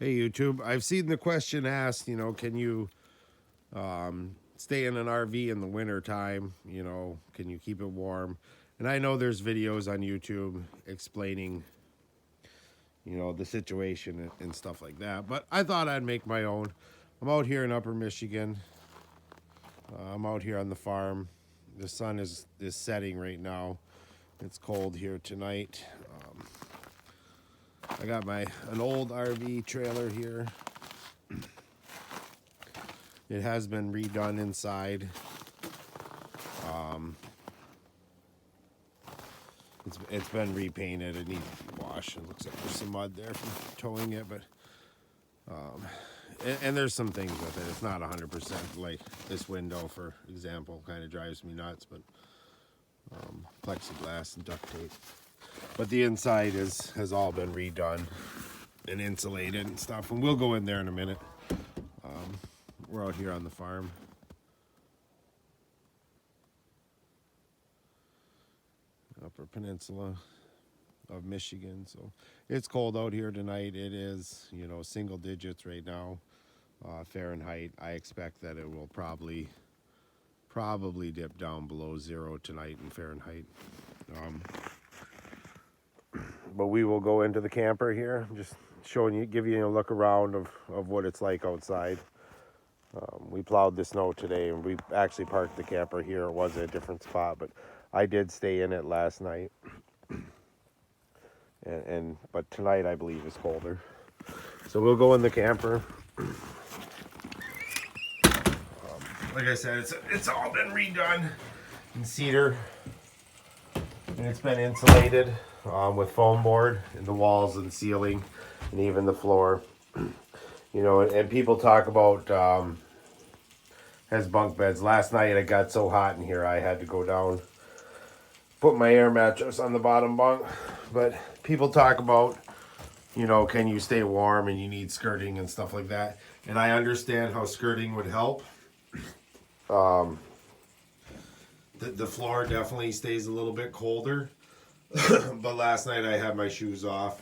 Hey YouTube, I've seen the question asked, can you stay in an RV in the winter time? Can you keep it warm? And I know there's videos on YouTube explaining, the situation and stuff like that. But I thought I'd make my own. I'm out here in Upper Michigan. I'm out here on the farm. The sun is setting right now. It's cold here tonight. I got an old RV trailer here. It has been redone inside. It's been repainted. It needs to be washed. It looks like there's some mud there from towing it, but and there's some things with it. It's not 100%. Like this window, for example, kind of drives me nuts. But plexiglass and duct tape. But the inside has all been redone and insulated and stuff. And we'll go in there in a minute. We're out here on the farm. Upper Peninsula of Michigan. So it's cold out here tonight. It is, single digits right now, Fahrenheit. I expect that it will probably dip down below zero tonight in Fahrenheit. But we will go into the camper here, just give you a look around of what it's like outside. We plowed the snow today, and we actually parked the camper here. It was a different spot, but I did stay in it last night. But tonight I believe is colder. So we'll go in the camper. Like I said, it's all been redone in cedar, and it's been insulated with foam board in the walls and ceiling, and even the floor. And people talk about has bunk beds. Last night it got so hot in here I had to go down, put my air mattress on the bottom bunk. But people talk about, can you stay warm and you need skirting and stuff like that. And I understand how skirting would help. The floor definitely stays a little bit colder. But last night I had my shoes off,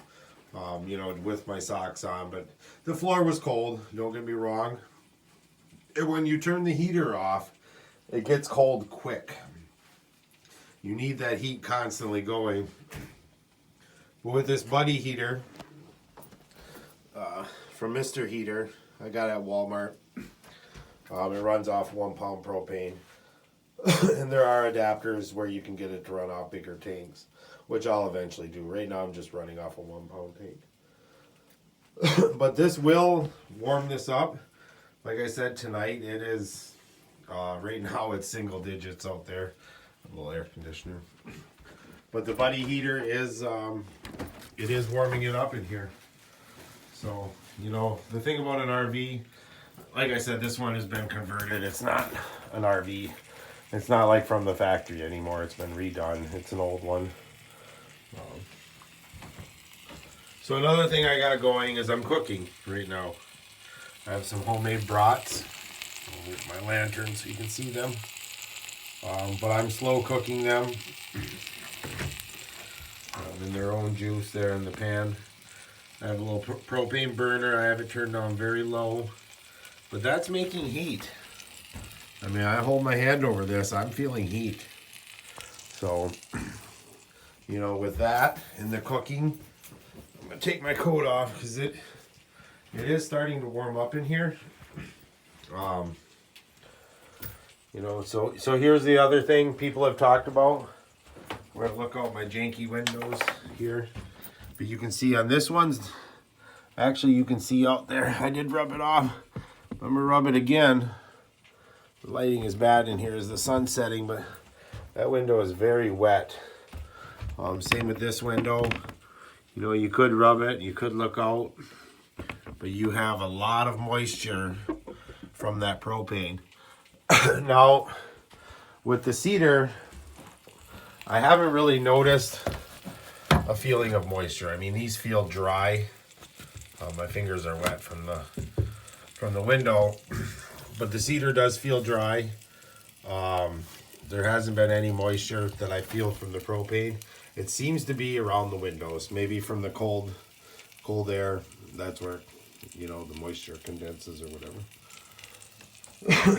with my socks on. But the floor was cold, don't get me wrong. And when you turn the heater off, it gets cold quick. You need that heat constantly going. But with this Buddy heater from Mr. Heater, I got it at Walmart. It runs off 1 pound propane. And there are adapters where you can get it to run off bigger tanks, which I'll eventually do. Right now I'm just running off a 1 pound tank. But this will warm this up. Like I said, tonight it is, right now it's single digits out there. A little air conditioner. But the Buddy heater is, it is warming it up in here. So, the thing about an RV, like I said, this one has been converted. It's not an RV. It's not like from the factory anymore. It's been redone. It's an old one. So another thing I got going is I'm cooking right now. I have some homemade brats. I'll lit my lantern so you can see them. But I'm slow cooking them in their own juice there in the pan. I have a little propane burner. I have it turned down very low. But that's making heat. I mean, I hold my hand over this. I'm feeling heat. So, with that and the cooking, I'm going to take my coat off because it is starting to warm up in here. So here's the other thing people have talked about. We're going to look out my janky windows here. But you can see on this one, actually you can see out there, I did rub it off. I'm going to rub it again. The lighting is bad in here as the sun's setting, but that window is very wet. Same with this window. You could rub it, you could look out, but you have a lot of moisture from that propane. Now, with the cedar, I haven't really noticed a feeling of moisture. I mean, these feel dry. My fingers are wet from the window, but the cedar does feel dry. There hasn't been any moisture that I feel from the propane. It seems to be around the windows, maybe from the cold air. That's where you know, the moisture condenses or whatever.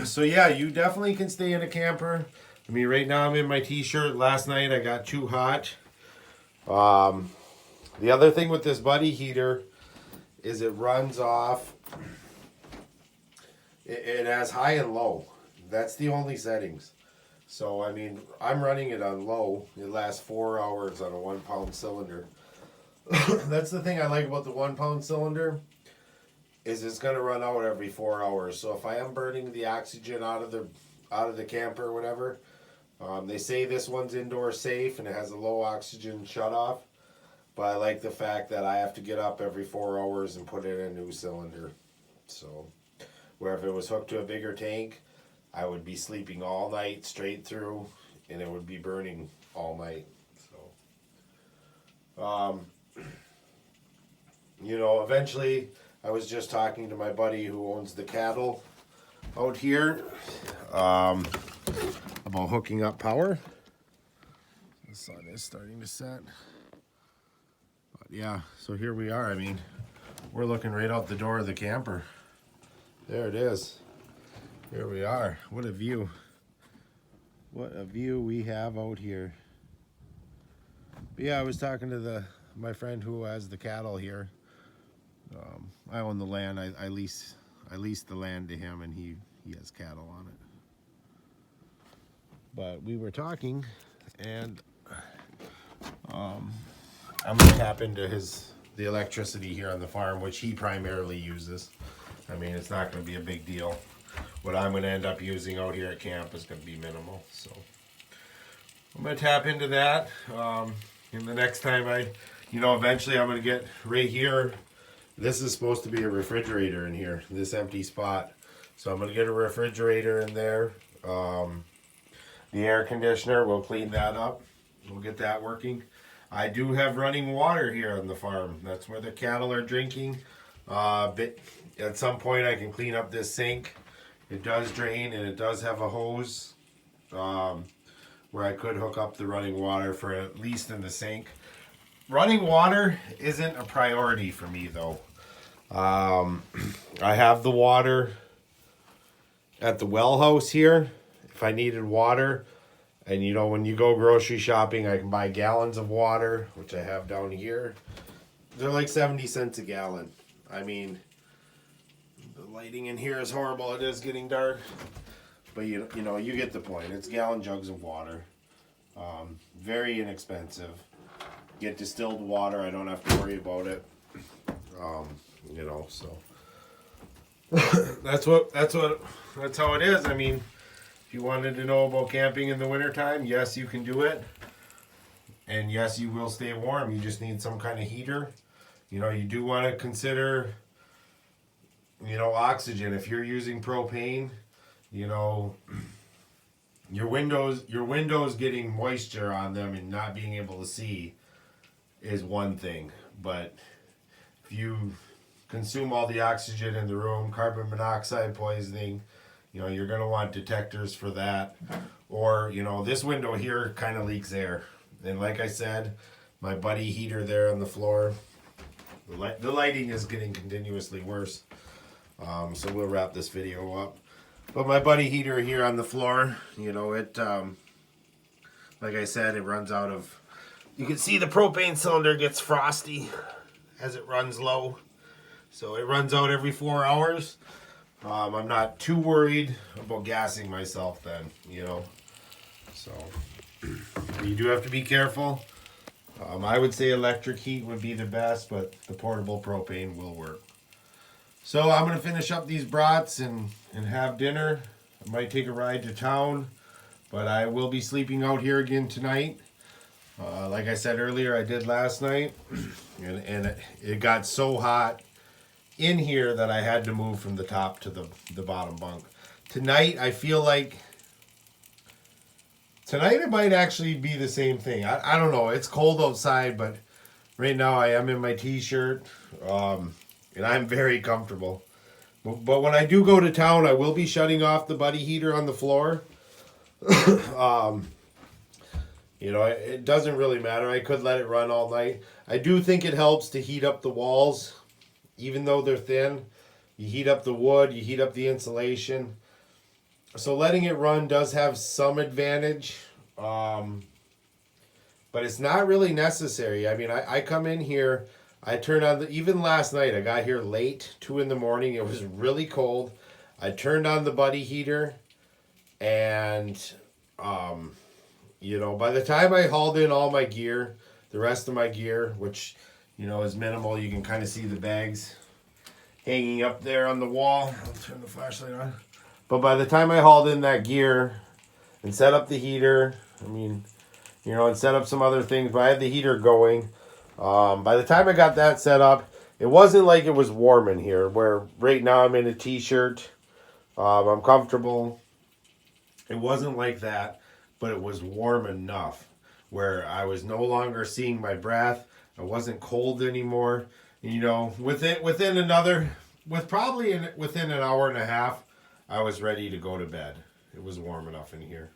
So yeah, you definitely can stay in a camper. I mean, right now I'm in my t-shirt. Last night I got too hot. The other thing with this buddy heater is it runs off. It has high and low. That's the only settings. So I mean, I'm running it on low. It lasts 4 hours on a 1 pound cylinder. That's the thing I like about the 1 pound cylinder, is it's gonna run out every 4 hours. So if I am burning the oxygen out of the camper or whatever, they say this one's indoor safe and it has a low oxygen shutoff. But I like the fact that I have to get up every 4 hours and put in a new cylinder. So where if it was hooked to a bigger tank, I would be sleeping all night straight through and it would be burning all night. So you know, eventually I was just talking to my buddy who owns the cattle out here about hooking up power. The sun is starting to set. But yeah, so here we are. I mean, we're looking right out the door of the camper. There it is. Here we are. What a view. What a view we have out here. But yeah, I was talking to my friend who has the cattle here. I own the land. I lease the land to him, and he has cattle on it. But we were talking, and I'm gonna tap into the electricity here on the farm, which he primarily uses. I mean, it's not gonna be a big deal. What I'm gonna end up using out here at camp is gonna be minimal. So I'm gonna tap into that. And the next time eventually I'm gonna get right here. This is supposed to be a refrigerator in here, this empty spot. So I'm gonna get a refrigerator in there. The air conditioner, we'll clean that up. We'll get that working. I do have running water here on the farm. That's where the cattle are drinking. But at some point I can clean up this sink. It does drain and it does have a hose where I could hook up the running water for at least in the sink. Running water isn't a priority for me though. I have the water at the well house here. If I needed water, and you know, when you go grocery shopping, I can buy gallons of water, which I have down here. They're like 70 cents a gallon. I mean, the lighting in here is horrible. It is getting dark, but you know, you get the point. It's gallon jugs of water. Very inexpensive. Get distilled water. I don't have to worry about it. You know, so that's how it is. I mean, if you wanted to know about camping in the wintertime, yes, you can do it. And yes, you will stay warm. You just need some kind of heater. You know, you do want to consider, you know, oxygen. If you're using propane, you know, your windows getting moisture on them and not being able to see is one thing. But if you consume all the oxygen in the room, carbon monoxide poisoning, you know, you're going to want detectors for that. Or, you know, this window here kind of leaks air. And like I said, my buddy heater there on the floor, the lighting is getting continuously worse. So we'll wrap this video up. But my buddy heater here on the floor, you know, it, like I said, it runs out of, you can see the propane cylinder gets frosty as it runs low. So it runs out every 4 hours. I'm not too worried about gassing myself then, you know. So you do have to be careful. I would say electric heat would be the best, but the portable propane will work. So I'm going to finish up these brats and have dinner. I might take a ride to town, but I will be sleeping out here again tonight. Like I said earlier, I did last night, and it got so hot in here that I had to move from the top to the bottom bunk. Tonight, I feel like tonight it might actually be the same thing. I don't know. It's cold outside, but right now I am in my t-shirt, and I'm very comfortable. But when I do go to town, I will be shutting off the buddy heater on the floor. You know, it doesn't really matter. I could let it run all night. I do think it helps to heat up the walls even though they're thin, you heat up the wood, you heat up the insulation. So letting it run does have some advantage, but it's not really necessary. I mean, I come in here, I turn on even last night, I got here late, 2 in the morning. It was really cold. I turned on the buddy heater, and, you know, by the time I hauled in all my gear, the rest of my gear, which, you know, is minimal, you can kind of see the bags hanging up there on the wall. I'll turn the flashlight on. But by the time I hauled in that gear and set up the heater, I mean, you know, and set up some other things, but I had the heater going. By the time I got that set up, it wasn't like it was warm in here, where right now I'm in a t-shirt. I'm comfortable. It wasn't like that, but it was warm enough where I was no longer seeing my breath. I wasn't cold anymore. You know, within an hour and a half, I was ready to go to bed. It was warm enough in here.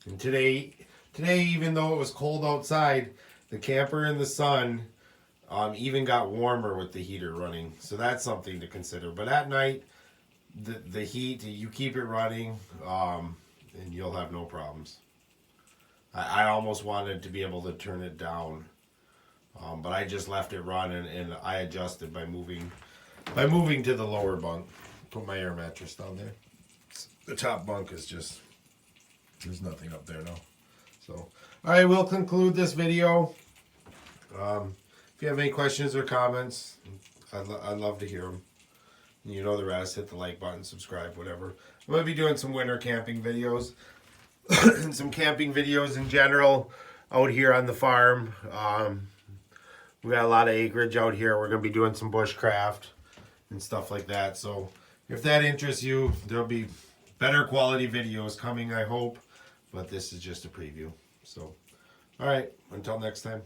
And today, even though it was cold outside, the camper in the sun even got warmer with the heater running. So that's something to consider. But at night, the heat, you keep it running, and you'll have no problems. I almost wanted to be able to turn it down, but I just left it run, and I adjusted by moving to the lower bunk. Put my air mattress down there. The top bunk is just, there's nothing up there now. So, all right, we'll conclude this video. If you have any questions or comments, I'd love to hear them. You know the rest. Hit the like button, subscribe, whatever. I'm going to be doing some winter camping videos and some camping videos in general out here on the farm. We got a lot of acreage out here. We're going to be doing some bushcraft and stuff like that. So if that interests you, there'll be better quality videos coming, I hope. But this is just a preview. So, all right, until next time.